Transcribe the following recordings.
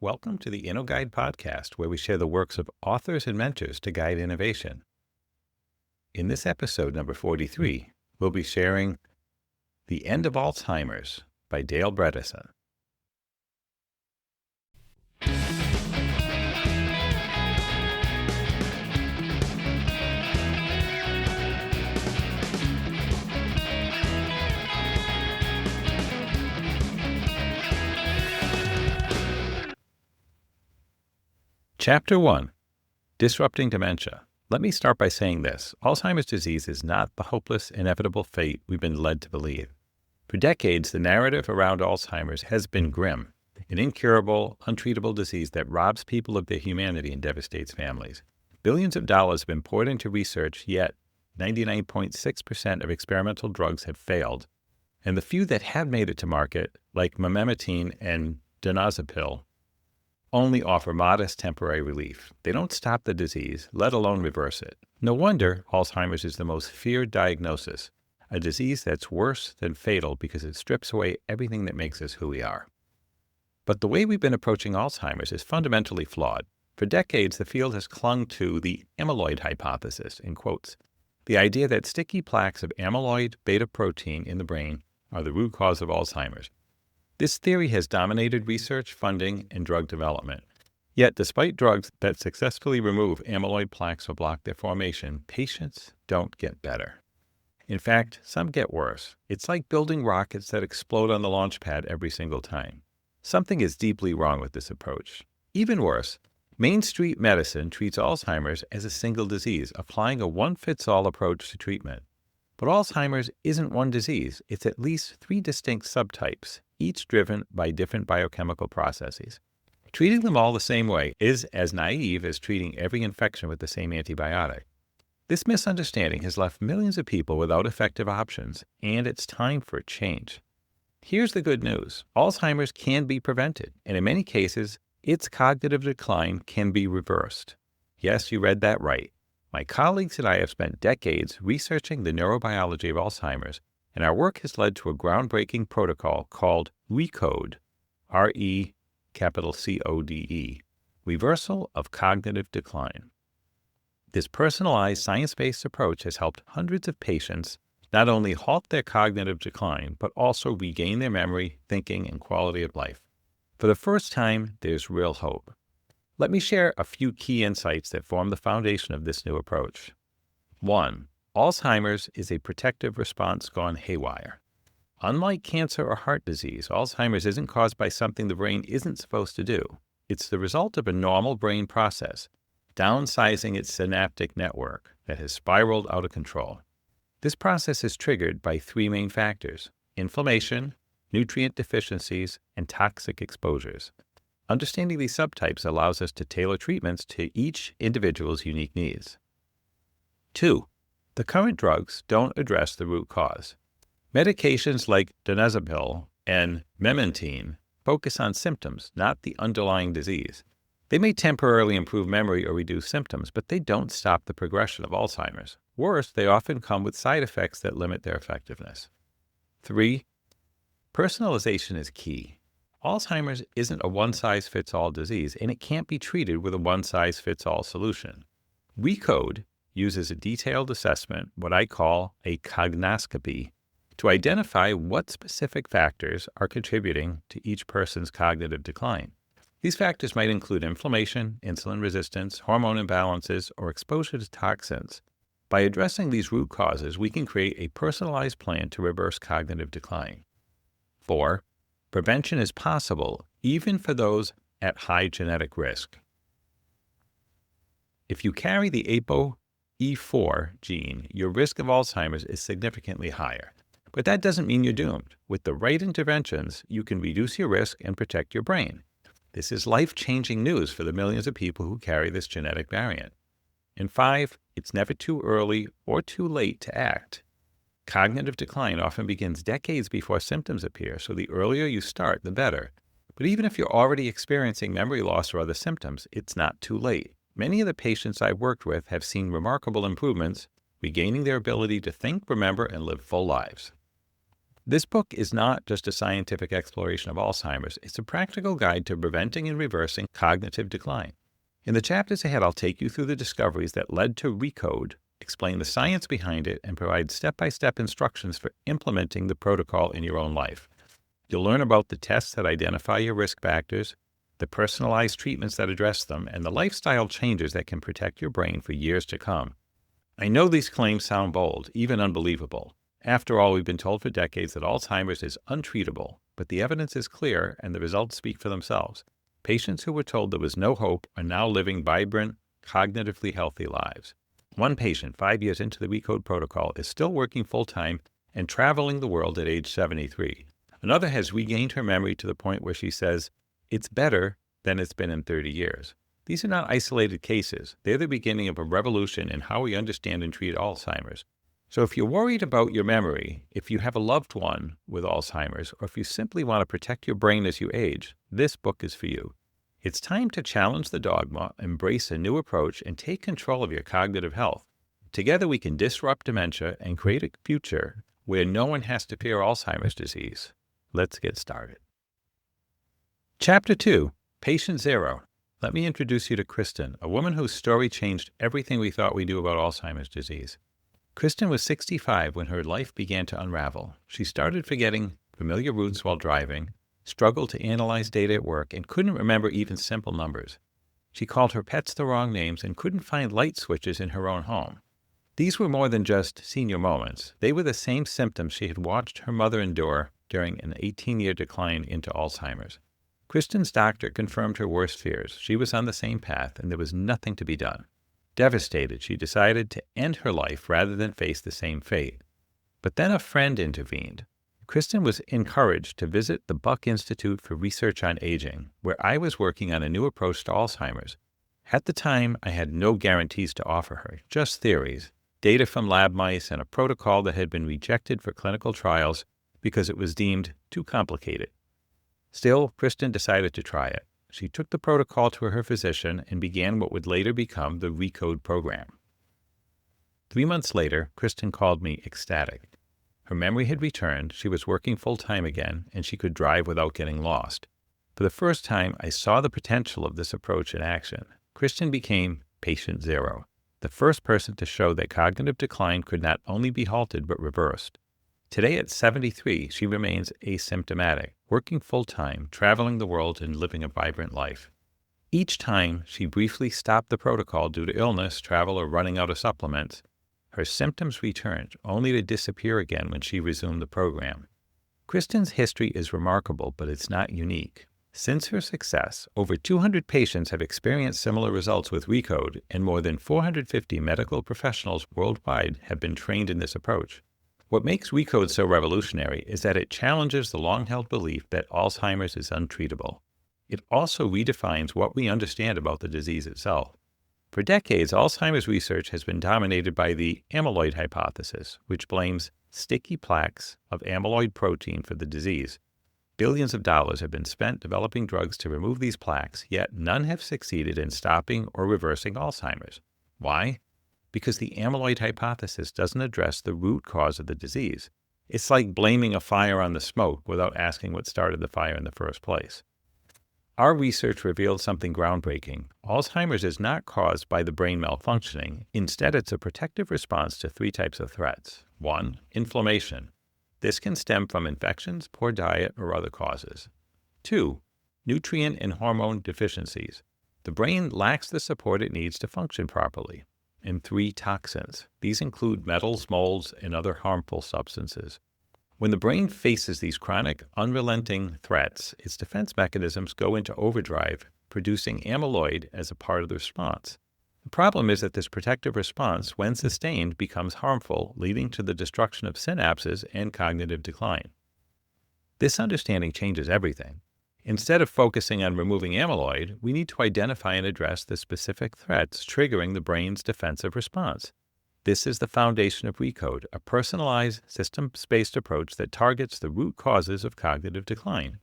Welcome to the InnoGuide Podcast, where we share the works of authors and mentors to guide innovation. In this episode, number 43, we'll be sharing The End of Alzheimer's by Dale Bredesen. Chapter 1, Disrupting Dementia. Let me start by saying this. Alzheimer's disease is not the hopeless, inevitable fate we've been led to believe. For decades, the narrative around Alzheimer's has been grim, an incurable, untreatable disease that robs people of their humanity and devastates families. Billions of dollars have been poured into research, yet 99.6% of experimental drugs have failed, and the few that have made it to market, like memematine and donazepam, only offer modest temporary relief. They don't stop the disease, let alone reverse it. No wonder Alzheimer's is the most feared diagnosis, a disease that's worse than fatal because it strips away everything that makes us who we are. But the way we've been approaching Alzheimer's is fundamentally flawed. For decades, the field has clung to the amyloid hypothesis, in quotes, the idea that sticky plaques of amyloid beta protein in the brain are the root cause of Alzheimer's. This theory has dominated research, funding, and drug development. Yet, despite drugs that successfully remove amyloid plaques or block their formation, patients don't get better. In fact, some get worse. It's like building rockets that explode on the launch pad every single time. Something is deeply wrong with this approach. Even worse, Main Street medicine treats Alzheimer's as a single disease, applying a one-fits-all approach to treatment. But Alzheimer's isn't one disease. It's at least 3 distinct subtypes, each driven by different biochemical processes. Treating them all the same way is as naive as treating every infection with the same antibiotic. This misunderstanding has left millions of people without effective options, and it's time for change. Here's the good news. Alzheimer's can be prevented, and in many cases, its cognitive decline can be reversed. Yes, you read that right. My colleagues and I have spent decades researching the neurobiology of Alzheimer's, and our work has led to a groundbreaking protocol called RECODE, R-E-C-O-D-E, Reversal of Cognitive Decline. This personalized, science-based approach has helped hundreds of patients not only halt their cognitive decline, but also regain their memory, thinking, and quality of life. For the first time, there's real hope. Let me share a few key insights that form the foundation of this new approach. 1. Alzheimer's is a protective response gone haywire. Unlike cancer or heart disease, Alzheimer's isn't caused by something the brain isn't supposed to do. It's the result of a normal brain process, downsizing its synaptic network that has spiraled out of control. This process is triggered by 3 main factors: inflammation, nutrient deficiencies, and toxic exposures. Understanding these subtypes allows us to tailor treatments to each individual's unique needs. 2. The current drugs don't address the root cause. Medications like donazepam and memematine focus on symptoms, not the underlying disease. They may temporarily improve memory or reduce symptoms, but they don't stop the progression of Alzheimer's. Worse, they often come with side effects that limit their effectiveness. 3. Personalization is key. Alzheimer's isn't a one-size-fits-all disease, and it can't be treated with a one-size-fits-all solution. RECODE uses a detailed assessment, what I call a cognoscopy, to identify what specific factors are contributing to each person's cognitive decline. These factors might include inflammation, insulin resistance, hormone imbalances, or exposure to toxins. By addressing these root causes, we can create a personalized plan to reverse cognitive decline. 4. Prevention is possible, even for those at high genetic risk. If you carry the ApoE4 gene, your risk of Alzheimer's is significantly higher. But that doesn't mean you're doomed. With the right interventions, you can reduce your risk and protect your brain. This is life-changing news for the millions of people who carry this genetic variant. And 5, it's never too early or too late to act. Cognitive decline often begins decades before symptoms appear, so the earlier you start, the better. But even if you're already experiencing memory loss or other symptoms, it's not too late. Many of the patients I've worked with have seen remarkable improvements, regaining their ability to think, remember, and live full lives. This book is not just a scientific exploration of Alzheimer's, it's a practical guide to preventing and reversing cognitive decline. In the chapters ahead, I'll take you through the discoveries that led to RECODE, explain the science behind it, and provide step-by-step instructions for implementing the protocol in your own life. You'll learn about the tests that identify your risk factors, the personalized treatments that address them, and the lifestyle changes that can protect your brain for years to come. I know these claims sound bold, even unbelievable. After all, we've been told for decades that Alzheimer's is untreatable, but the evidence is clear and the results speak for themselves. Patients who were told there was no hope are now living vibrant, cognitively healthy lives. One patient, 5 years into the RECODE protocol, is still working full-time and traveling the world at age 73. Another has regained her memory to the point where she says, "It's better than it's been in 30 years." These are not isolated cases. They're the beginning of a revolution in how we understand and treat Alzheimer's. So if you're worried about your memory, if you have a loved one with Alzheimer's, or if you simply want to protect your brain as you age, this book is for you. It's time to challenge the dogma, embrace a new approach, and take control of your cognitive health. Together we can disrupt dementia and create a future where no one has to fear Alzheimer's disease. Let's get started. Chapter 2, Patient Zero. Let me introduce you to Kristen, a woman whose story changed everything we thought we knew about Alzheimer's disease. Kristen was 65 when her life began to unravel. She started forgetting familiar routes while driving, struggled to analyze data at work, and couldn't remember even simple numbers. She called her pets the wrong names and couldn't find light switches in her own home. These were more than just senior moments. They were the same symptoms she had watched her mother endure during an 18-year decline into Alzheimer's. Kristen's doctor confirmed her worst fears. She was on the same path, and there was nothing to be done. Devastated, she decided to end her life rather than face the same fate. But then a friend intervened. Kristen was encouraged to visit the Buck Institute for Research on Aging, where I was working on a new approach to Alzheimer's. At the time, I had no guarantees to offer her, just theories, data from lab mice, and a protocol that had been rejected for clinical trials because it was deemed too complicated. Still, Kristen decided to try it. She took the protocol to her physician and began what would later become the RECODE program. 3 months later, Kristen called me ecstatic. Her memory had returned, she was working full-time again, and she could drive without getting lost. For the first time, I saw the potential of this approach in action. Kristen became Patient Zero, the first person to show that cognitive decline could not only be halted but reversed. Today at 73, she remains asymptomatic, working full-time, traveling the world, and living a vibrant life. Each time she briefly stopped the protocol due to illness, travel, or running out of supplements, her symptoms returned, only to disappear again when she resumed the program. Kristen's history is remarkable, but it's not unique. Since her success, over 200 patients have experienced similar results with RECODE, and more than 450 medical professionals worldwide have been trained in this approach. What makes RECODE so revolutionary is that it challenges the long-held belief that Alzheimer's is untreatable. It also redefines what we understand about the disease itself. For decades, Alzheimer's research has been dominated by the amyloid hypothesis, which blames sticky plaques of amyloid protein for the disease. Billions of dollars have been spent developing drugs to remove these plaques, yet none have succeeded in stopping or reversing Alzheimer's. Why? Because the amyloid hypothesis doesn't address the root cause of the disease. It's like blaming a fire on the smoke without asking what started the fire in the first place. Our research revealed something groundbreaking. Alzheimer's is not caused by the brain malfunctioning. Instead, it's a protective response to 3 types of threats. 1, inflammation. This can stem from infections, poor diet, or other causes. 2, nutrient and hormone deficiencies. The brain lacks the support it needs to function properly. And 3, toxins. These include metals, molds, and other harmful substances. When the brain faces these chronic, unrelenting threats, its defense mechanisms go into overdrive, producing amyloid as a part of the response. The problem is that this protective response, when sustained, becomes harmful, leading to the destruction of synapses and cognitive decline. This understanding changes everything. Instead of focusing on removing amyloid, we need to identify and address the specific threats triggering the brain's defensive response. This is the foundation of RECODE, a personalized, systems-based approach that targets the root causes of cognitive decline.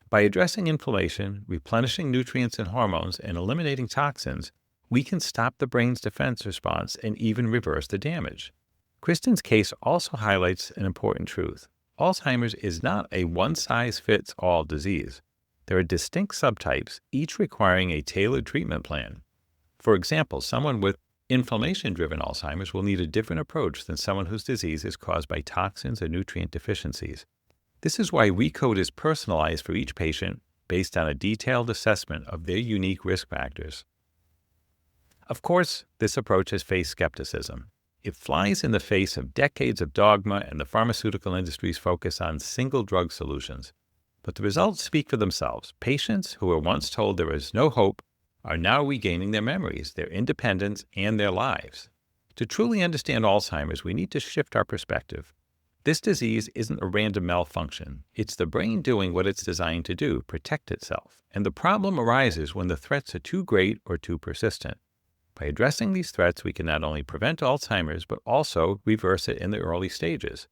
By addressing inflammation, replenishing nutrients and hormones, and eliminating toxins, we can stop the brain's defense response and even reverse the damage. Kristen's case also highlights an important truth. Alzheimer's is not a one-size-fits-all disease. There are distinct subtypes, each requiring a tailored treatment plan. For example, someone with inflammation-driven Alzheimer's will need a different approach than someone whose disease is caused by toxins or nutrient deficiencies. This is why ReCode is personalized for each patient based on a detailed assessment of their unique risk factors. Of course, this approach has faced skepticism. It flies in the face of decades of dogma and the pharmaceutical industry's focus on single drug solutions. But the results speak for themselves. Patients who were once told there is no hope are now regaining their memories, their independence, and their lives. To truly understand Alzheimer's, we need to shift our perspective. This disease isn't a random malfunction. It's the brain doing what it's designed to do, protect itself. And the problem arises when the threats are too great or too persistent. By addressing these threats, we can not only prevent Alzheimer's, but also reverse it in the early stages.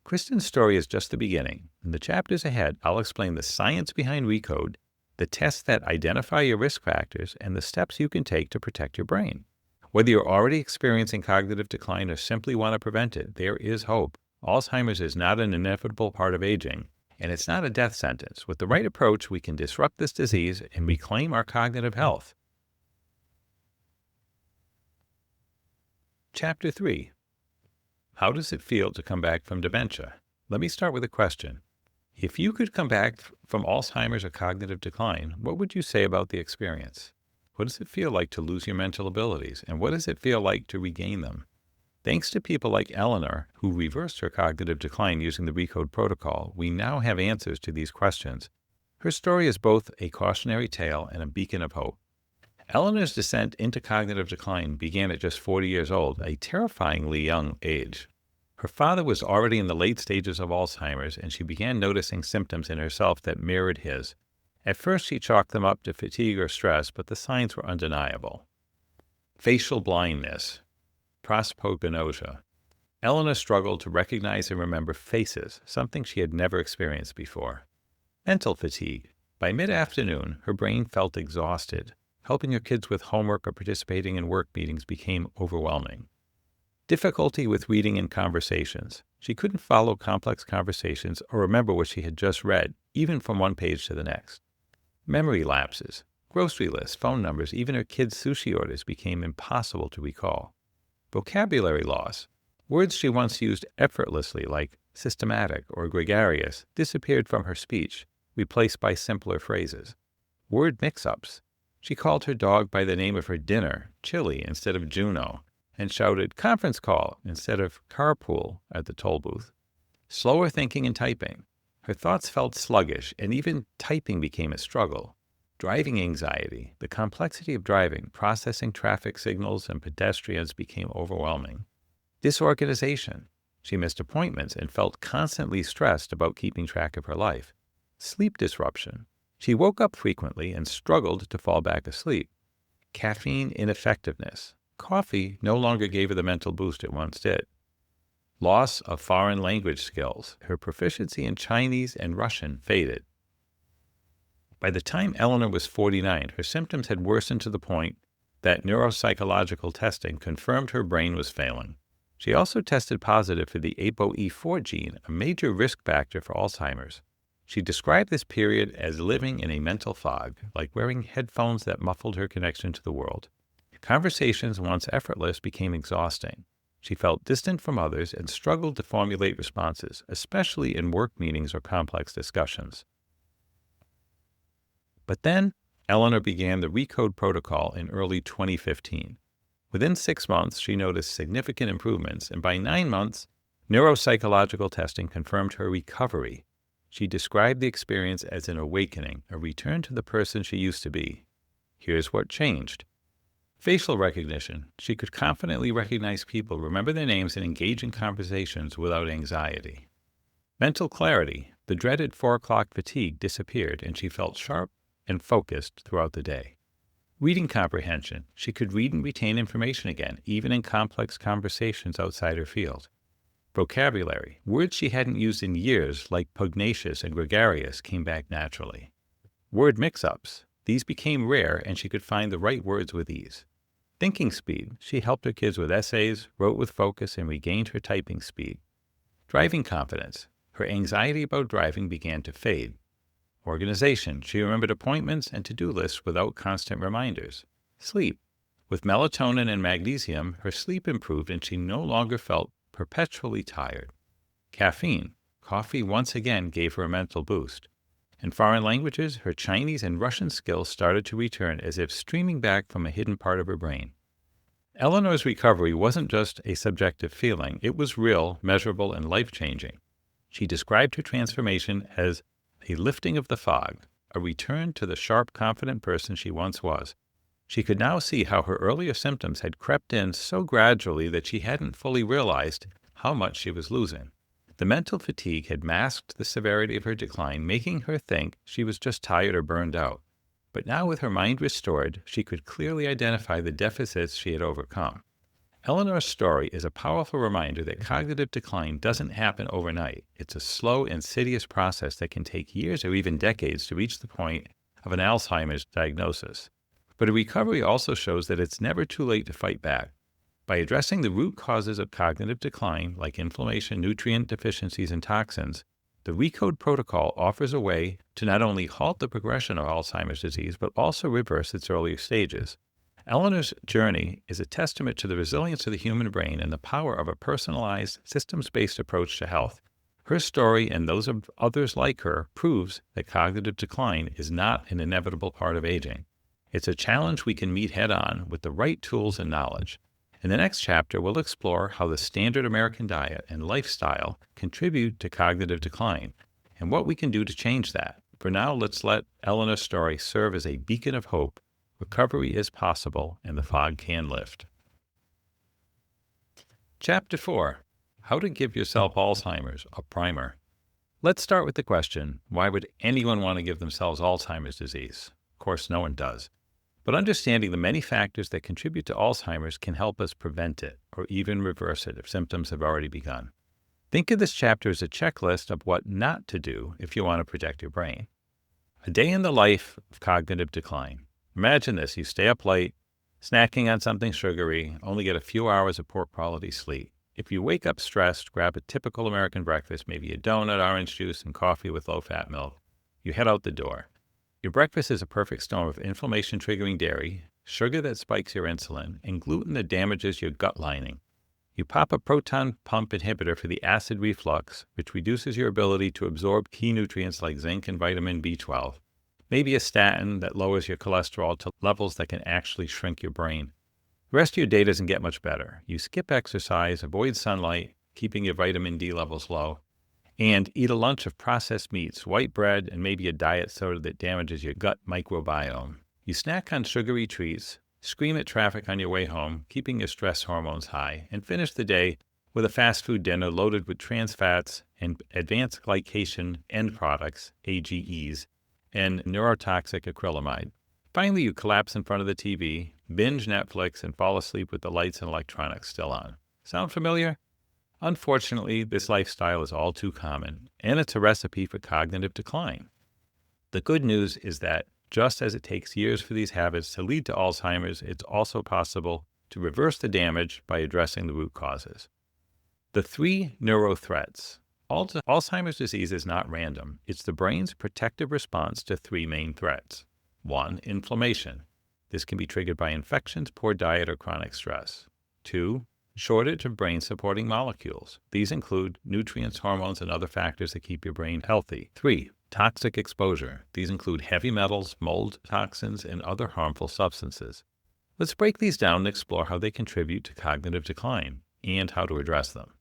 Kristen's story is just the beginning. In the chapters ahead, I'll explain the science behind ReCode, the tests that identify your risk factors, and the steps you can take to protect your brain. Whether you're already experiencing cognitive decline or simply want to prevent it, there is hope. Alzheimer's is not an inevitable part of aging, and it's not a death sentence. With the right approach, we can disrupt this disease and reclaim our cognitive health. Chapter 3. How does it feel to come back from dementia? Let me start with a question. If you could come back from Alzheimer's or cognitive decline, what would you say about the experience? What does it feel like to lose your mental abilities, and what does it feel like to regain them? Thanks to people like Eleanor, who reversed her cognitive decline using the ReCode protocol, we now have answers to these questions. Her story is both a cautionary tale and a beacon of hope. Eleanor's descent into cognitive decline began at just 40 years old, a terrifyingly young age. Her father was already in the late stages of Alzheimer's, and she began noticing symptoms in herself that mirrored his. At first, she chalked them up to fatigue or stress, but the signs were undeniable. Facial blindness, prosopagnosia. Eleanor struggled to recognize and remember faces, something she had never experienced before. Mental fatigue. By mid-afternoon, her brain felt exhausted. Helping her kids with homework or participating in work meetings became overwhelming. Difficulty with reading and conversations. She couldn't follow complex conversations or remember what she had just read, even from one page to the next. Memory lapses. Grocery lists, phone numbers, even her kids' sushi orders became impossible to recall. Vocabulary loss. Words she once used effortlessly, like systematic or gregarious, disappeared from her speech, replaced by simpler phrases. Word mix-ups. She called her dog by the name of her dinner, Chili, instead of Juno, and shouted conference call instead of carpool at the toll booth. Slower thinking and typing. Her thoughts felt sluggish, and even typing became a struggle. Driving anxiety. The complexity of driving, processing traffic signals and pedestrians became overwhelming. Disorganization. She missed appointments and felt constantly stressed about keeping track of her life. Sleep disruption. She woke up frequently and struggled to fall back asleep. Caffeine ineffectiveness. Coffee no longer gave her the mental boost it once did. Loss of foreign language skills. Her proficiency in Chinese and Russian faded. By the time Eleanor was 49, her symptoms had worsened to the point that neuropsychological testing confirmed her brain was failing. She also tested positive for the ApoE4 gene, a major risk factor for Alzheimer's. She described this period as living in a mental fog, like wearing headphones that muffled her connection to the world. Conversations, once effortless, became exhausting. She felt distant from others and struggled to formulate responses, especially in work meetings or complex discussions. But then, Eleanor began the ReCode protocol in early 2015. Within 6 months, she noticed significant improvements, and by 9 months, neuropsychological testing confirmed her recovery. She described the experience as an awakening, a return to the person she used to be. Here's what changed. Facial recognition. She could confidently recognize people, remember their names, and engage in conversations without anxiety. Mental clarity. The dreaded 4 o'clock fatigue disappeared, and she felt sharp and focused throughout the day. Reading comprehension. She could read and retain information again, even in complex conversations outside her field. Vocabulary. Words she hadn't used in years, like pugnacious and gregarious, came back naturally. Word mix-ups. These became rare, and she could find the right words with ease. Thinking speed. She helped her kids with essays, wrote with focus, and regained her typing speed. Driving confidence. Her anxiety about driving began to fade. Organization. She remembered appointments and to-do lists without constant reminders. Sleep. With melatonin and magnesium, her sleep improved and she no longer felt perpetually tired. Caffeine. Coffee once again gave her a mental boost. In foreign languages, her Chinese and Russian skills started to return as if streaming back from a hidden part of her brain. Eleanor's recovery wasn't just a subjective feeling, it was real, measurable, and life-changing. She described her transformation as a lifting of the fog, a return to the sharp, confident person she once was. She could now see how her earlier symptoms had crept in so gradually that she hadn't fully realized how much she was losing. The mental fatigue had masked the severity of her decline, making her think she was just tired or burned out. But now with her mind restored, she could clearly identify the deficits she had overcome. Eleanor's story is a powerful reminder that cognitive decline doesn't happen overnight. It's a slow, insidious process that can take years or even decades to reach the point of an Alzheimer's diagnosis. But a recovery also shows that it's never too late to fight back. By addressing the root causes of cognitive decline, like inflammation, nutrient deficiencies, and toxins, the RECODE protocol offers a way to not only halt the progression of Alzheimer's disease, but also reverse its earlier stages. Eleanor's journey is a testament to the resilience of the human brain and the power of a personalized, systems-based approach to health. Her story and those of others like her proves that cognitive decline is not an inevitable part of aging. It's a challenge we can meet head-on with the right tools and knowledge. In the next chapter, we'll explore how the standard American diet and lifestyle contribute to cognitive decline and what we can do to change that. For now, let's let Eleanor's story serve as a beacon of hope. Recovery is possible, and the fog can lift. Chapter 4. How to Give Yourself Alzheimer's, a Primer. Let's start with the question, why would anyone want to give themselves Alzheimer's disease? Of course, no one does. But understanding the many factors that contribute to Alzheimer's can help us prevent it, or even reverse it if symptoms have already begun. Think of this chapter as a checklist of what not to do if you want to protect your brain. A day in the life of cognitive decline. Imagine this, you stay up late, snacking on something sugary, only get a few hours of poor quality sleep. If you wake up stressed, grab a typical American breakfast, maybe a donut, orange juice, and coffee with low-fat milk. You head out the door. Your breakfast is a perfect storm of inflammation-triggering dairy, sugar that spikes your insulin, and gluten that damages your gut lining. You pop a proton pump inhibitor for the acid reflux, which reduces your ability to absorb key nutrients like zinc and vitamin B12. Maybe a statin that lowers your cholesterol to levels that can actually shrink your brain. The rest of your day doesn't get much better. You skip exercise, avoid sunlight, keeping your vitamin D levels low, and eat a lunch of processed meats, white bread, and maybe a diet soda that damages your gut microbiome. You snack on sugary treats, scream at traffic on your way home, keeping your stress hormones high, and finish the day with a fast food dinner loaded with trans fats and advanced glycation end products, AGEs, and neurotoxic acrylamide. Finally, you collapse in front of the TV, binge Netflix, and fall asleep with the lights and electronics still on. Sound familiar? Unfortunately, this lifestyle is all too common, and it's a recipe for cognitive decline. The good news is that just as it takes years for these habits to lead to Alzheimer's, it's also possible to reverse the damage by addressing the root causes. The 3 neurothreats. Alzheimer's disease is not random. It's the brain's protective response to 3 main threats. 1. Inflammation. This can be triggered by infections, poor diet, or chronic stress. 2. Shortage of brain-supporting molecules. These include nutrients, hormones, and other factors that keep your brain healthy. 3. Toxic exposure. These include heavy metals, mold, toxins, and other harmful substances. Let's break these down and explore how they contribute to cognitive decline and how to address them.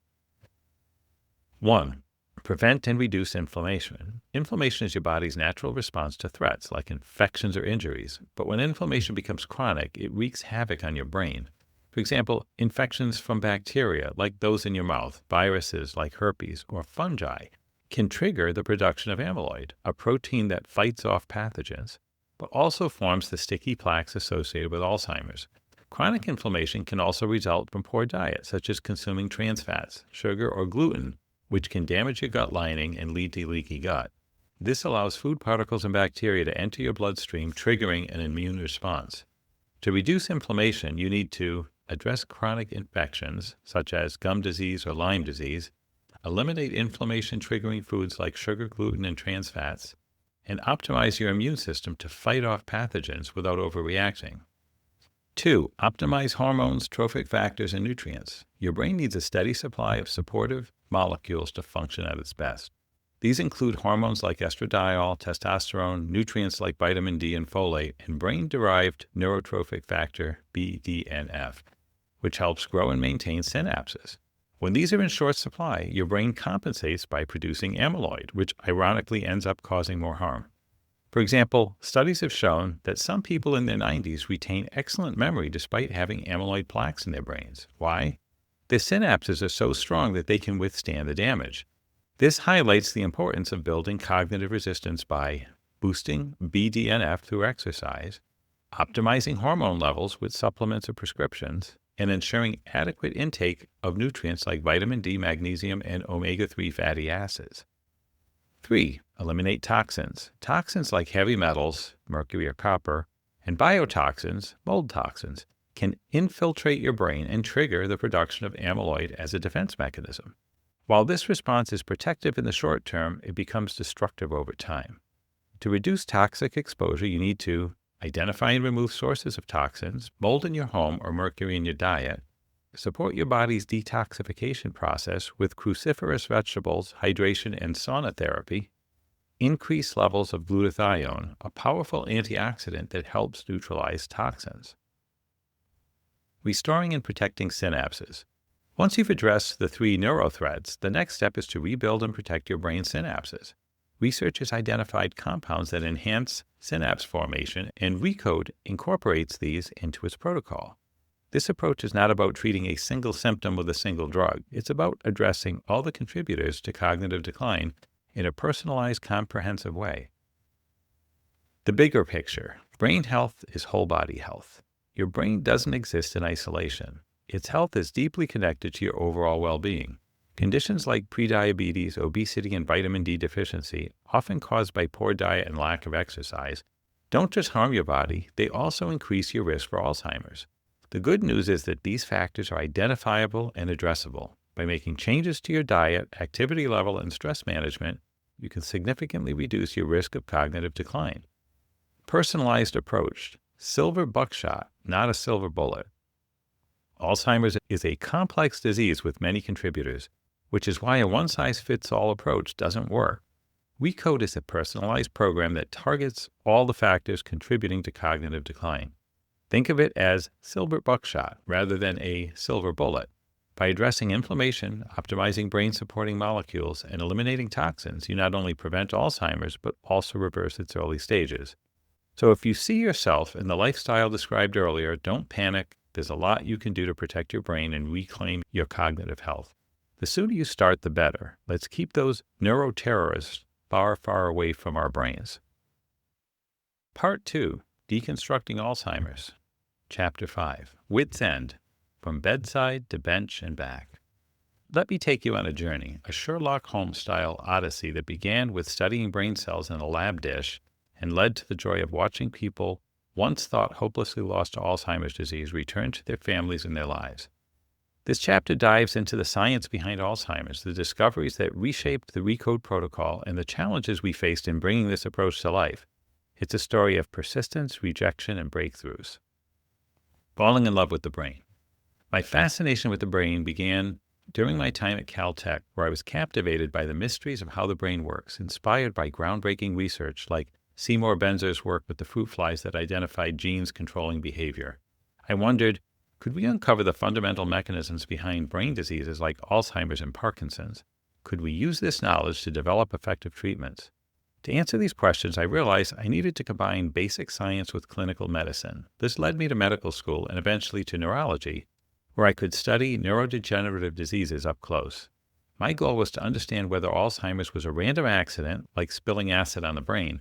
1. Prevent and reduce inflammation. Inflammation is your body's natural response to threats like infections or injuries, but when inflammation becomes chronic, it wreaks havoc on your brain. For example, infections from bacteria like those in your mouth, viruses like herpes, or fungi can trigger the production of amyloid, a protein that fights off pathogens, but also forms the sticky plaques associated with Alzheimer's. Chronic inflammation can also result from poor diet, such as consuming trans fats, sugar, or gluten, which can damage your gut lining and lead to leaky gut. This allows food particles and bacteria to enter your bloodstream, triggering an immune response. To reduce inflammation, you need to address chronic infections, such as gum disease or Lyme disease, eliminate inflammation-triggering foods like sugar, gluten, and trans fats, and optimize your immune system to fight off pathogens without overreacting. 2. Optimize hormones, trophic factors, and nutrients. Your brain needs a steady supply of supportive molecules to function at its best. These include hormones like estradiol, testosterone, nutrients like vitamin D and folate, and brain-derived neurotrophic factor BDNF, which helps grow and maintain synapses. When these are in short supply, your brain compensates by producing amyloid, which ironically ends up causing more harm. For example, studies have shown that some people in their 90s retain excellent memory despite having amyloid plaques in their brains. Why? Their synapses are so strong that they can withstand the damage. This highlights the importance of building cognitive resistance by boosting BDNF through exercise, optimizing hormone levels with supplements or prescriptions, and ensuring adequate intake of nutrients like vitamin D, magnesium, and omega-3 fatty acids. 3. Eliminate toxins. Toxins like heavy metals, mercury or copper, and biotoxins, mold toxins, can infiltrate your brain and trigger the production of amyloid as a defense mechanism. While this response is protective in the short term, it becomes destructive over time. To reduce toxic exposure, you need to identify and remove sources of toxins, mold in your home or mercury in your diet, support your body's detoxification process with cruciferous vegetables, hydration, and sauna therapy, increase levels of glutathione, a powerful antioxidant that helps neutralize toxins. Restoring and protecting synapses. Once you've addressed the 3 neurothreats, the next step is to rebuild and protect your brain synapses. Research has identified compounds that enhance synapse formation, and ReCode incorporates these into its protocol. This approach is not about treating a single symptom with a single drug. It's about addressing all the contributors to cognitive decline in a personalized, comprehensive way. The bigger picture. Brain health is whole body health. Your brain doesn't exist in isolation. Its health is deeply connected to your overall well-being. Conditions like prediabetes, obesity, and vitamin D deficiency, often caused by poor diet and lack of exercise, don't just harm your body, they also increase your risk for Alzheimer's. The good news is that these factors are identifiable and addressable. By making changes to your diet, activity level, and stress management, you can significantly reduce your risk of cognitive decline. Personalized approach. Silver buckshot, not a silver bullet. Alzheimer's is a complex disease with many contributors, which is why a one-size-fits-all approach doesn't work. ReCode is a personalized program that targets all the factors contributing to cognitive decline. Think of it as silver buckshot rather than a silver bullet. By addressing inflammation, optimizing brain-supporting molecules, and eliminating toxins, you not only prevent Alzheimer's, but also reverse its early stages. So if you see yourself in the lifestyle described earlier, don't panic. There's a lot you can do to protect your brain and reclaim your cognitive health. The sooner you start, the better. Let's keep those neuroterrorists far, far away from our brains. Part 2. Deconstructing Alzheimer's. Chapter 5. Wit's End. From bedside to bench and back. Let me take you on a journey, a Sherlock Holmes-style odyssey that began with studying brain cells in a lab dish and led to the joy of watching people once thought hopelessly lost to Alzheimer's disease return to their families and their lives. This chapter dives into the science behind Alzheimer's, the discoveries that reshaped the ReCode protocol, and the challenges we faced in bringing this approach to life. It's a story of persistence, rejection, and breakthroughs. Falling in love with the brain. My fascination with the brain began during my time at Caltech, where I was captivated by the mysteries of how the brain works, inspired by groundbreaking research like Seymour Benzer's work with the fruit flies that identified genes controlling behavior. I wondered, could we uncover the fundamental mechanisms behind brain diseases like Alzheimer's and Parkinson's? Could we use this knowledge to develop effective treatments? To answer these questions, I realized I needed to combine basic science with clinical medicine. This led me to medical school and eventually to neurology, where I could study neurodegenerative diseases up close. My goal was to understand whether Alzheimer's was a random accident, like spilling acid on the brain,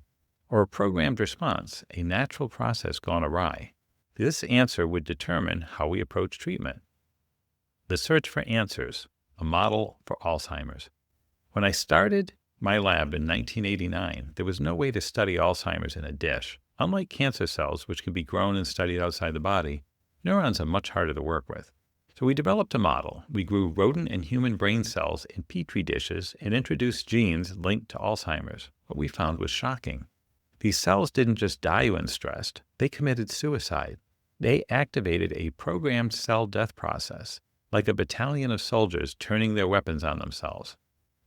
or a programmed response, a natural process gone awry. This answer would determine how we approach treatment. The search for answers, a model for Alzheimer's. When I started my lab in 1989, there was no way to study Alzheimer's in a dish. Unlike cancer cells, which can be grown and studied outside the body, neurons are much harder to work with. So So we developed a model. We grew rodent and human brain cells in petri dishes and introduced genes linked to Alzheimer's. What we found was shocking. These cells didn't just die when stressed, they committed suicide. They activated a programmed cell death process, like a battalion of soldiers turning their weapons on themselves.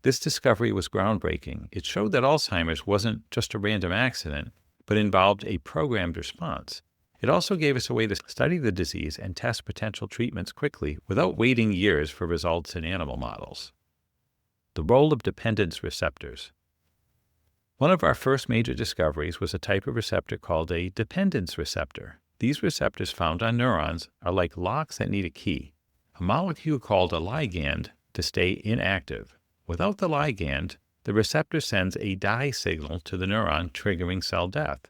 This discovery was groundbreaking. It showed that Alzheimer's wasn't just a random accident, but involved a programmed response. It also gave us a way to study the disease and test potential treatments quickly without waiting years for results in animal models. The role of dependence receptors. One of our first major discoveries was a type of receptor called a dependence receptor. These receptors found on neurons are like locks that need a key, a molecule called a ligand to stay inactive. Without the ligand, the receptor sends a die signal to the neuron, triggering cell death.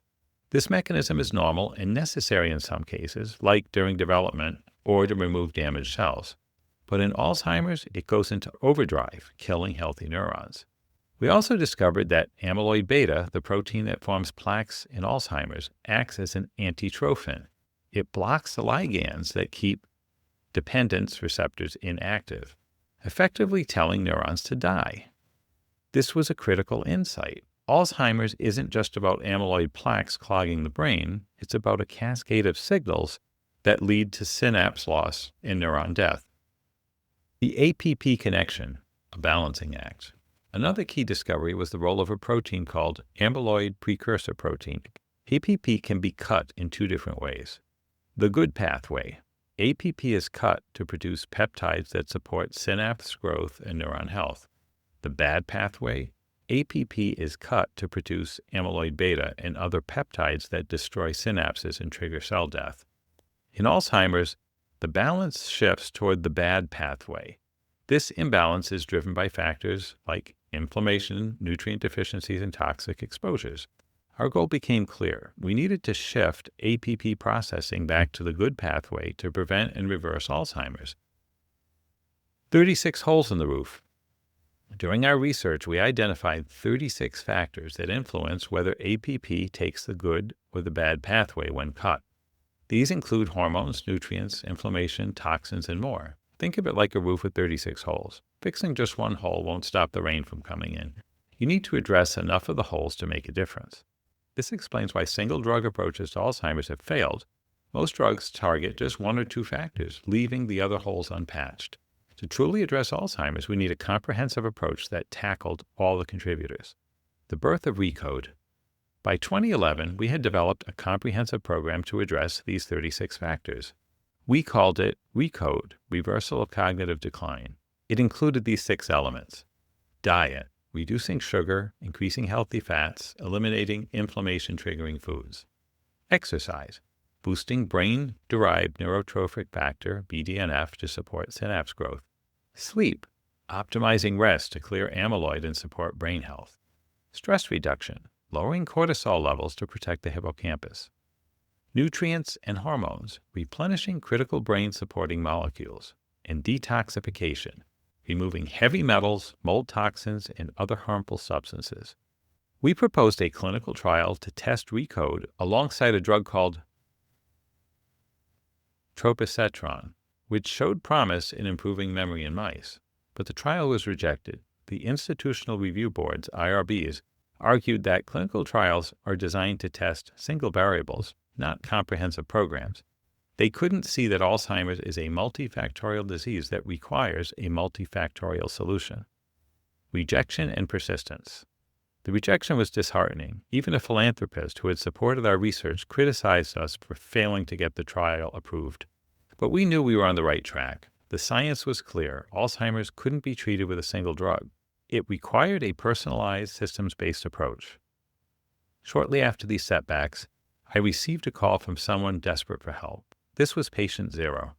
This mechanism is normal and necessary in some cases, like during development or to remove damaged cells. But in Alzheimer's, it goes into overdrive, killing healthy neurons. We also discovered that amyloid beta, the protein that forms plaques in Alzheimer's, acts as an antitrophin. It blocks the ligands that keep dependence receptors inactive, effectively telling neurons to die. This was a critical insight. Alzheimer's isn't just about amyloid plaques clogging the brain, it's about a cascade of signals that lead to synapse loss and neuron death. The APP connection, a balancing act. Another key discovery was the role of a protein called amyloid precursor protein. APP can be cut in two different ways. The good pathway. APP is cut to produce peptides that support synapse growth and neuron health. The bad pathway. APP is cut to produce amyloid beta and other peptides that destroy synapses and trigger cell death. In Alzheimer's, the balance shifts toward the bad pathway. This imbalance is driven by factors like inflammation, nutrient deficiencies, and toxic exposures. Our goal became clear. We needed to shift APP processing back to the good pathway to prevent and reverse Alzheimer's. 36 holes in the roof. During our research, we identified 36 factors that influence whether APP takes the good or the bad pathway when cut. These include hormones, nutrients, inflammation, toxins, and more. Think of it like a roof with 36 holes. Fixing just one hole won't stop the rain from coming in. You need to address enough of the holes to make a difference. This explains why single drug approaches to Alzheimer's have failed. Most drugs target just one or two factors, leaving the other holes unpatched. To truly address Alzheimer's, we need a comprehensive approach that tackled all the contributors. The birth of RECODE. By 2011, we had developed a comprehensive program to address these 36 factors. We called it RECODE, Reversal of Cognitive Decline. It included these 6 elements. Diet, reducing sugar, increasing healthy fats, eliminating inflammation-triggering foods. Exercise, boosting brain-derived neurotrophic factor, BDNF, to support synapse growth. Sleep, optimizing rest to clear amyloid and support brain health. Stress reduction, lowering cortisol levels to protect the hippocampus. Nutrients and hormones, replenishing critical brain-supporting molecules. And detoxification, removing heavy metals, mold toxins, and other harmful substances. We proposed a clinical trial to test RECODE alongside a drug called tropisetron, which showed promise in improving memory in mice. But the trial was rejected. The Institutional Review Boards, IRBs, argued that clinical trials are designed to test single variables, not comprehensive programs. They couldn't see that Alzheimer's is a multifactorial disease that requires a multifactorial solution. Rejection and persistence. The rejection was disheartening. Even a philanthropist who had supported our research criticized us for failing to get the trial approved. But we knew we were on the right track. The science was clear. Alzheimer's couldn't be treated with a single drug. It required a personalized, systems-based approach. Shortly after these setbacks, I received a call from someone desperate for help. This was patient 0,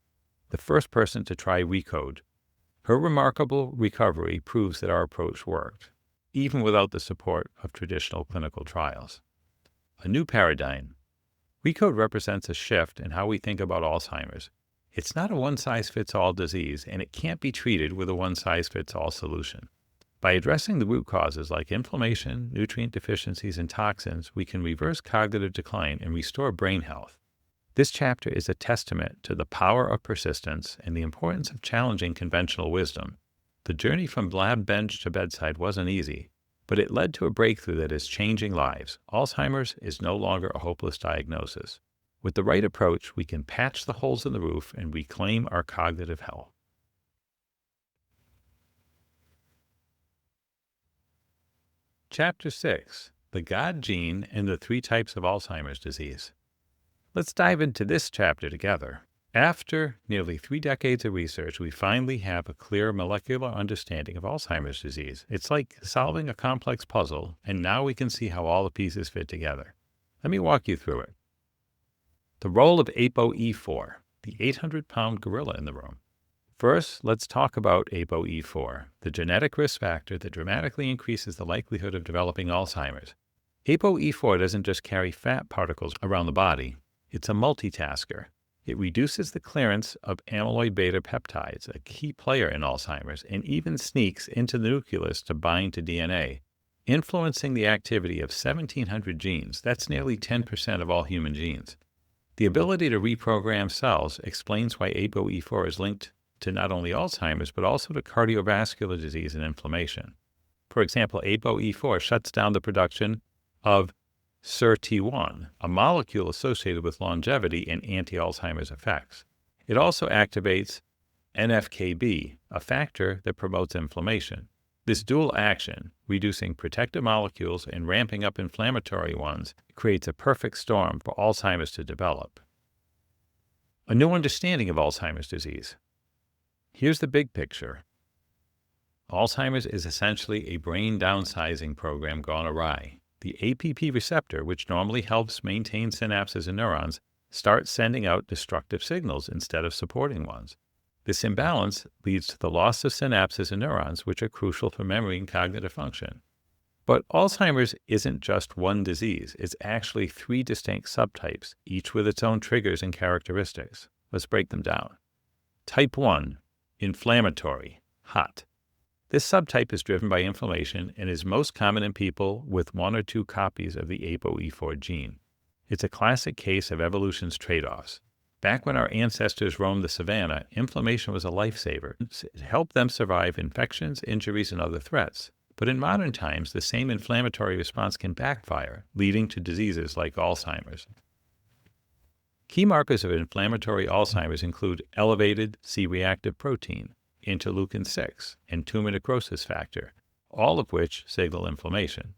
the first person to try RECODE. Her remarkable recovery proves that our approach worked, even without the support of traditional clinical trials. A new paradigm. RECODE represents a shift in how we think about Alzheimer's. It's not a one-size-fits-all disease, and it can't be treated with a one-size-fits-all solution. By addressing the root causes like inflammation, nutrient deficiencies, and toxins, we can reverse cognitive decline and restore brain health. This chapter is a testament to the power of persistence and the importance of challenging conventional wisdom. The journey from lab bench to bedside wasn't easy, but it led to a breakthrough that is changing lives. Alzheimer's is no longer a hopeless diagnosis. With the right approach, we can patch the holes in the roof and reclaim our cognitive health. Chapter 6: The God Gene and the 3 Types of Alzheimer's Disease. Let's dive into this chapter together. After nearly 3 decades of research, we finally have a clear molecular understanding of Alzheimer's disease. It's like solving a complex puzzle, and now we can see how all the pieces fit together. Let me walk you through it. The role of ApoE4, the 800-pound gorilla in the room. First, let's talk about ApoE4, the genetic risk factor that dramatically increases the likelihood of developing Alzheimer's. ApoE4 doesn't just carry fat particles around the body. It's a multitasker. It reduces the clearance of amyloid beta peptides, a key player in Alzheimer's, and even sneaks into the nucleus to bind to DNA, influencing the activity of 1,700 genes. That's nearly 10% of all human genes. The ability to reprogram cells explains why ApoE4 is linked to not only Alzheimer's, but also to cardiovascular disease and inflammation. For example, ApoE4 shuts down the production of SIRT1, a molecule associated with longevity and anti-Alzheimer's effects. It also activates NF-κB, a factor that promotes inflammation. This dual action, reducing protective molecules and ramping up inflammatory ones, creates a perfect storm for Alzheimer's to develop. A new understanding of Alzheimer's disease. Here's the big picture. Alzheimer's is essentially a brain downsizing program gone awry. The APP receptor, which normally helps maintain synapses and neurons, starts sending out destructive signals instead of supporting ones. This imbalance leads to the loss of synapses and neurons, which are crucial for memory and cognitive function. But Alzheimer's isn't just one disease. It's actually 3 distinct subtypes, each with its own triggers and characteristics. Let's break them down. Type 1, inflammatory, hot. This subtype is driven by inflammation and is most common in people with 1 or 2 copies of the ApoE4 gene. It's a classic case of evolution's trade-offs. Back when our ancestors roamed the savannah, inflammation was a lifesaver. It helped them survive infections, injuries, and other threats. But in modern times, the same inflammatory response can backfire, leading to diseases like Alzheimer's. Key markers of inflammatory Alzheimer's include elevated C-reactive protein, interleukin-6, and tumor necrosis factor, all of which signal inflammation.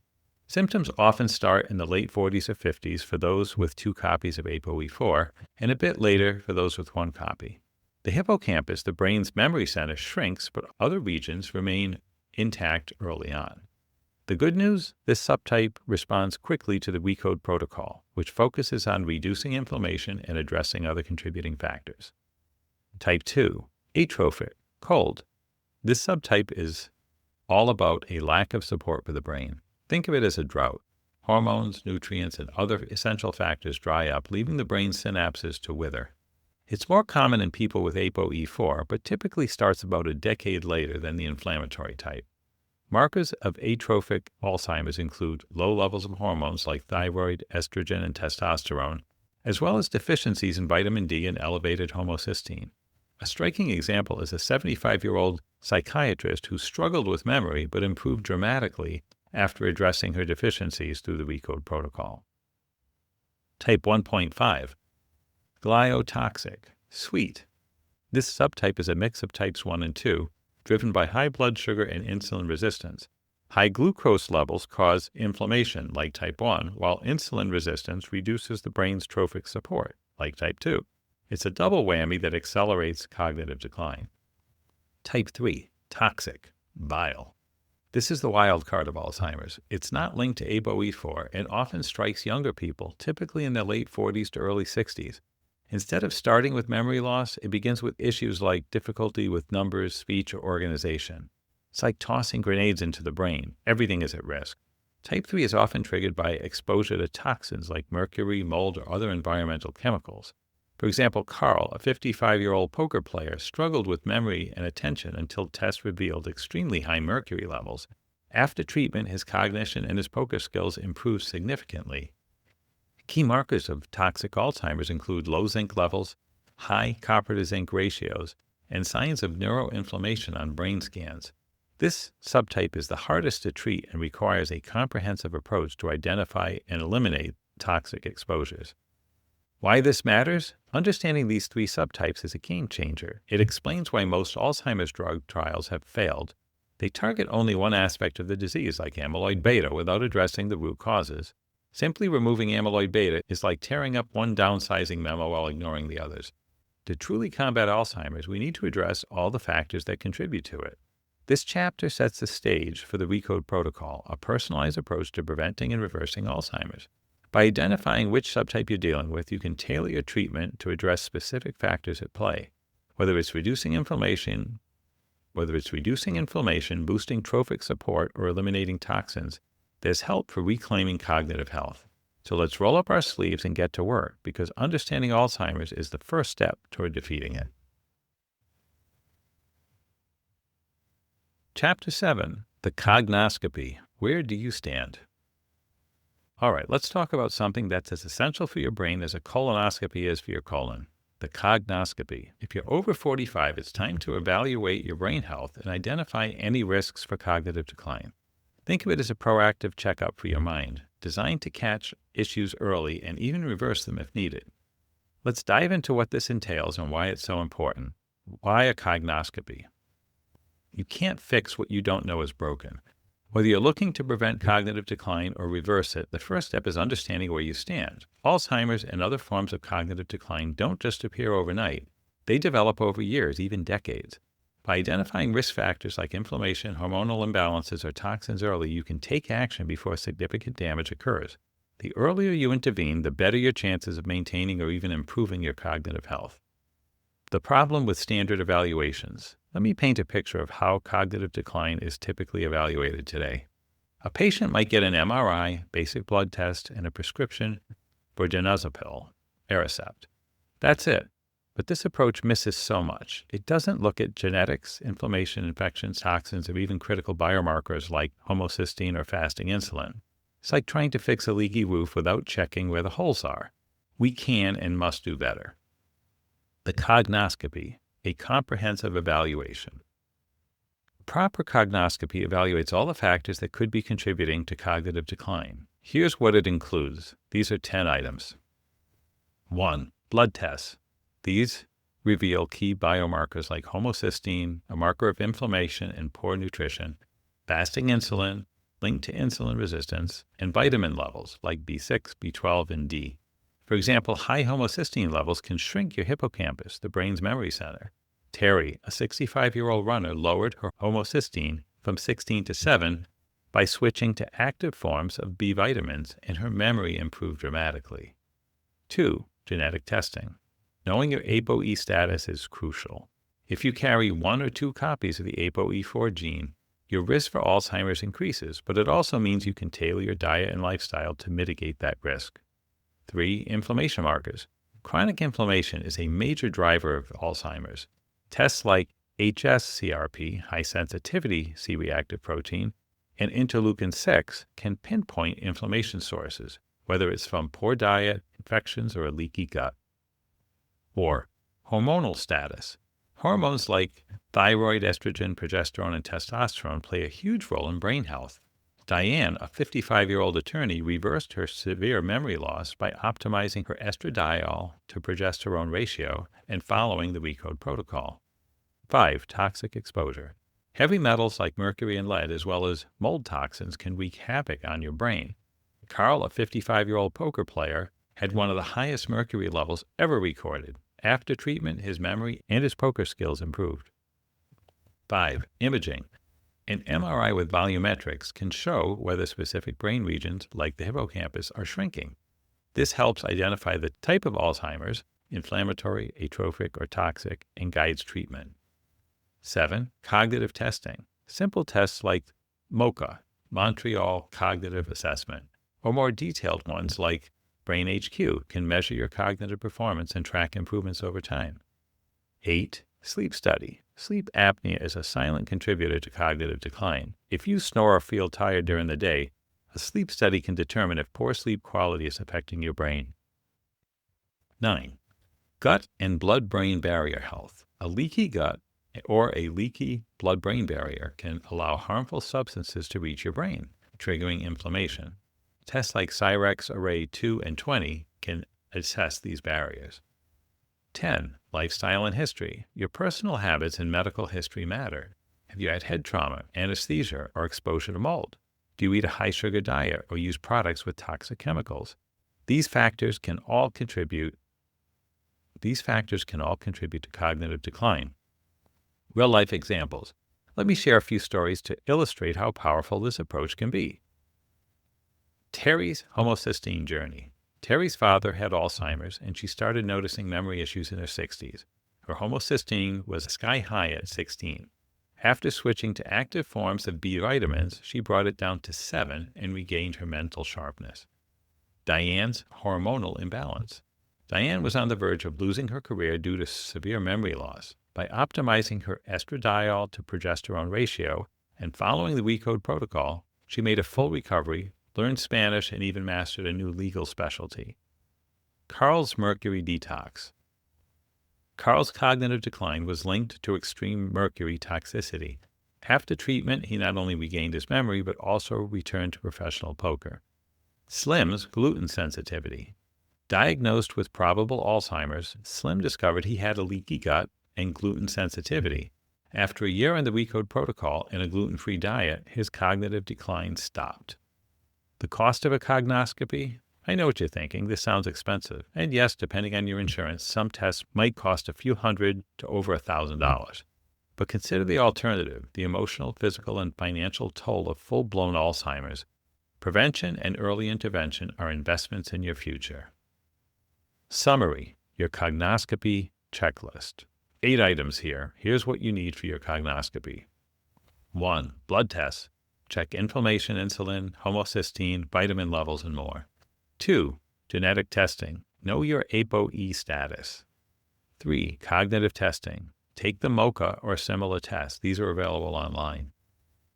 Symptoms often start in the late 40s or 50s for those with 2 copies of ApoE4, and a bit later for those with 1 copy. The hippocampus, the brain's memory center, shrinks, but other regions remain intact early on. The good news? This subtype responds quickly to the RECODE protocol, which focuses on reducing inflammation and addressing other contributing factors. Type 2, atrophic, cold. This subtype is all about a lack of support for the brain. Think of it as a drought. Hormones, nutrients, and other essential factors dry up, leaving the brain's synapses to wither. It's more common in people with ApoE4, but typically starts about a decade later than the inflammatory type. Markers of atrophic Alzheimer's include low levels of hormones like thyroid, estrogen, and testosterone, as well as deficiencies in vitamin D and elevated homocysteine. A striking example is a 75-year-old psychiatrist who struggled with memory but improved dramatically after addressing her deficiencies through the RECODE protocol. Type 1.5, gliotoxic, sweet. This subtype is a mix of types 1 and 2, driven by high blood sugar and insulin resistance. High glucose levels cause inflammation, like type 1, while insulin resistance reduces the brain's trophic support, like type 2. It's a double whammy that accelerates cognitive decline. Type 3, toxic, bile. This is the wild card of Alzheimer's. It's not linked to ApoE4 and often strikes younger people, typically in their late 40s to early 60s. Instead of starting with memory loss, it begins with issues like difficulty with numbers, speech, or organization. It's like tossing grenades into the brain. Everything is at risk. Type 3 is often triggered by exposure to toxins like mercury, mold, or other environmental chemicals. For example, Carl, a 55-year-old poker player, struggled with memory and attention until tests revealed extremely high mercury levels. After treatment, his cognition and his poker skills improved significantly. Key markers of toxic Alzheimer's include low zinc levels, high copper to zinc ratios, and signs of neuroinflammation on brain scans. This subtype is the hardest to treat and requires a comprehensive approach to identify and eliminate toxic exposures. Why this matters? Understanding these three subtypes is a game changer. It explains why most Alzheimer's drug trials have failed. They target only one aspect of the disease, like amyloid beta, without addressing the root causes. Simply removing amyloid beta is like tearing up one downsizing memo while ignoring the others. To truly combat Alzheimer's, we need to address all the factors that contribute to it. This chapter sets the stage for the RECODE protocol, a personalized approach to preventing and reversing Alzheimer's. By identifying which subtype you're dealing with, you can tailor your treatment to address specific factors at play. Whether it's reducing inflammation, boosting trophic support, or eliminating toxins, there's help for reclaiming cognitive health. So let's roll up our sleeves and get to work, because understanding Alzheimer's is the first step toward defeating it. Chapter 7, the cognoscopy. Where do you stand? All right, let's talk about something that's as essential for your brain as a colonoscopy is for your colon, the cognoscopy. If you're over 45, it's time to evaluate your brain health and identify any risks for cognitive decline. Think of it as a proactive checkup for your mind, designed to catch issues early and even reverse them if needed. Let's dive into what this entails and why it's so important. Why a cognoscopy? You can't fix what you don't know is broken. Whether you're looking to prevent cognitive decline or reverse it, the first step is understanding where you stand. Alzheimer's and other forms of cognitive decline don't just appear overnight. They develop over years, even decades. By identifying risk factors like inflammation, hormonal imbalances, or toxins early, you can take action before significant damage occurs. The earlier you intervene, the better your chances of maintaining or even improving your cognitive health. The problem with standard evaluations. Let me paint a picture of how cognitive decline is typically evaluated today. A patient might get an MRI, basic blood test, and a prescription for donazepam, Aricept. That's it. But this approach misses so much. It doesn't look at genetics, inflammation, infections, toxins, or even critical biomarkers like homocysteine or fasting insulin. It's like trying to fix a leaky roof without checking where the holes are. We can and must do better. The cognoscopy, a comprehensive evaluation. Proper cognoscopy evaluates all the factors that could be contributing to cognitive decline. Here's what it includes. These are 10 items. 1. Blood tests. These reveal key biomarkers like homocysteine, a marker of inflammation and poor nutrition, fasting insulin, linked to insulin resistance, and vitamin levels like B6, B12, and D. For example, high homocysteine levels can shrink your hippocampus, the brain's memory center. Terry, a 65-year-old runner, lowered her homocysteine from 16 to 7 by switching to active forms of B vitamins, and her memory improved dramatically. 2. Genetic testing. Knowing your ApoE status is crucial. If you carry 1 or 2 copies of the ApoE4 gene, your risk for Alzheimer's increases, but it also means you can tailor your diet and lifestyle to mitigate that risk. 3. Inflammation markers. Chronic inflammation is a major driver of Alzheimer's. Tests like HS-CRP, high-sensitivity C-reactive protein, and interleukin-6 can pinpoint inflammation sources, whether it's from poor diet, infections, or a leaky gut. 4. Hormonal status. Hormones like thyroid, estrogen, progesterone, and testosterone play a huge role in brain health. Diane, a 55-year-old attorney, reversed her severe memory loss by optimizing her estradiol to progesterone ratio and following the RECODE protocol. 5. Toxic exposure. Heavy metals like mercury and lead, as well as mold toxins, can wreak havoc on your brain. Carl, a 55-year-old poker player, had one of the highest mercury levels ever recorded. After treatment, his memory and his poker skills improved. 5. Imaging. An MRI with volumetrics can show whether specific brain regions, like the hippocampus, are shrinking. This helps identify the type of Alzheimer's, inflammatory, atrophic, or toxic, and guides treatment. 7. Cognitive testing. Simple tests like MoCA, Montreal Cognitive Assessment, or more detailed ones like Brain HQ can measure your cognitive performance and track improvements over time. 8. Sleep study. Sleep apnea is a silent contributor to cognitive decline. If you snore or feel tired during the day, a A sleep study can determine if poor sleep quality is affecting your brain. 9. Gut and blood-brain barrier health. A leaky gut or a leaky blood-brain barrier can allow harmful substances to reach your brain, triggering inflammation. Tests like Cyrex Array 2 and 20 can assess these barriers. 10. Lifestyle and history. Your personal habits and medical history matter. Have you had head trauma, anesthesia, or exposure to mold? Do you eat a high-sugar diet or use products with toxic chemicals? These factors can all contribute to cognitive decline. Real-life examples. Let me share a few stories to illustrate how powerful this approach can be. Terry's homocysteine journey. Terry's father had Alzheimer's, and she started noticing memory issues in her 60s. Her homocysteine was sky high at 16. After switching to active forms of B vitamins, she brought it down to 7 and regained her mental sharpness. Diane's hormonal imbalance. Diane was on the verge of losing her career due to severe memory loss. By optimizing her estradiol to progesterone ratio and following the WeCode protocol, she made a full recovery, learned Spanish, and even mastered a new legal specialty. Carl's mercury detox. Carl's cognitive decline was linked to extreme mercury toxicity. After treatment, he not only regained his memory, but also returned to professional poker. Slim's gluten sensitivity. Diagnosed with probable Alzheimer's, Slim discovered he had a leaky gut and gluten sensitivity. After a year on the WeCode protocol and a gluten-free diet, his cognitive decline stopped. The cost of a cognoscopy? I know what you're thinking. This sounds expensive. And yes, depending on your insurance, some tests might cost a few hundred to over $1,000. But consider the alternative, the emotional, physical, and financial toll of full-blown Alzheimer's. Prevention and early intervention are investments in your future. Summary, your cognoscopy checklist. 8 items here. Here's what you need for your cognoscopy. 1. Blood tests. Check inflammation, insulin, homocysteine, vitamin levels, and more. 2. Genetic testing. Know your ApoE status. 3. Cognitive testing. Take the MoCA or similar test. These are available online.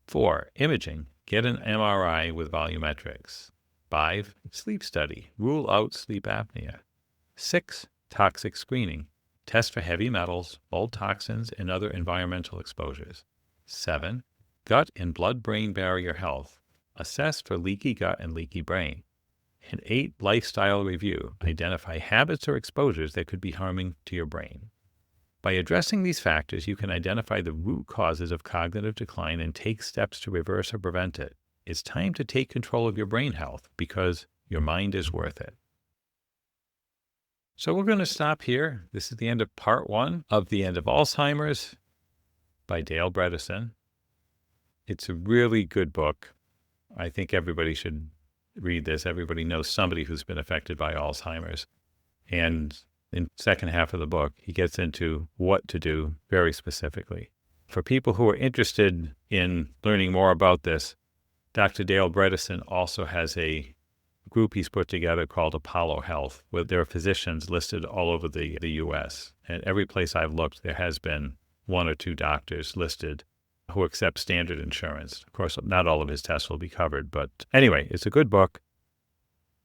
4. Imaging. Get an MRI with volumetrics. 5. Sleep study. Rule out sleep apnea. 6. Toxic screening. Test for heavy metals, mold toxins, and other environmental exposures. 7. Gut and blood-brain barrier health. Assess for leaky gut and leaky brain. And 8. Lifestyle review. Identify habits or exposures that could be harming to your brain. By addressing these factors, you can identify the root causes of cognitive decline and take steps to reverse or prevent it. It's time to take control of your brain health because your mind is worth it. So we're going to stop here. This is the end of part 1 of The End of Alzheimer's by Dale Bredesen. It's a really good book. I think everybody should read this. Everybody knows somebody who's been affected by Alzheimer's. And in the second half of the book, he gets into what to do very specifically. For people who are interested in learning more about this, Dr. Dale Bredesen also has a group he's put together called Apollo Health, where there are physicians listed all over the U.S. And every place I've looked, there has been 1 or 2 doctors listed who accept standard insurance. Of course, not all of his tests will be covered, but anyway, it's a good book.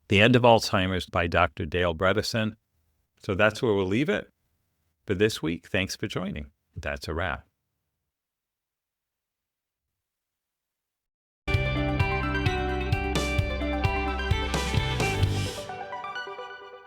The End of Alzheimer's by Dr. Dale Bredesen. So that's where we'll leave it for this week. Thanks for joining. That's a wrap.